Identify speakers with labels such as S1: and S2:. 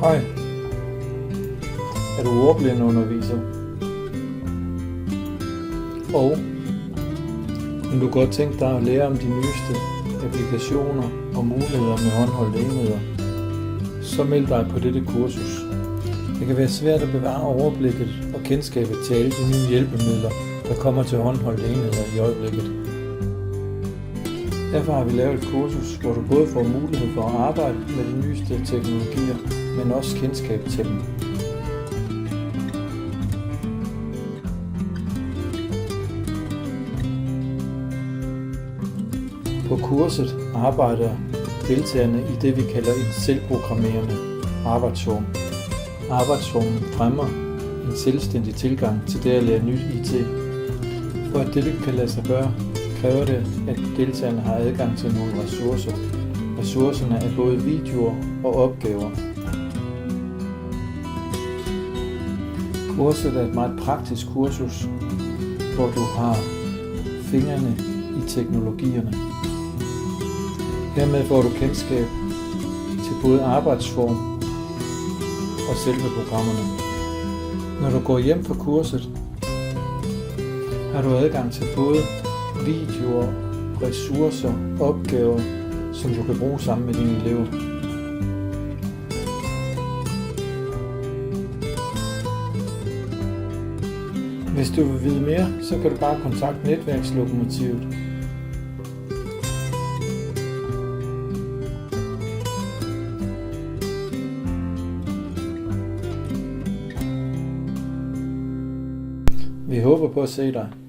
S1: Hej. Er du ordblindeunderviser? Og kunne du godt tænke dig at lære om de nyeste applikationer og muligheder med håndholdte enheder, så meld dig på dette kursus. Det kan være svært at bevare overblikket og kendskabet til alle de nye hjælpemidler, der kommer til håndholdte enheder i øjeblikket. Derfor har vi lavet et kursus, hvor du både får mulighed for at arbejde med de nyeste teknologier, men også kendskab til dem. På kurset arbejder deltagerne i det, vi kalder et selvprogrammerende arbejdsform. Arbejdsformen fremmer en selvstændig tilgang til det at lære nyt IT. For at dette kan lade sig gøre, kræver det, at deltagerne har adgang til nogle ressourcer. Ressourcerne er både videoer og opgaver. Kurset er et meget praktisk kursus, hvor du har fingrene i teknologierne. Hermed får du kendskab til både arbejdsform og selve programmerne. Når du går hjem fra kurset, har du adgang til både videoer, ressourcer, opgaver, som du kan bruge sammen med dine elever. Hvis du vil vide mere, så kan du bare kontakte Netværkslokomotivet. Vi håber på at se dig.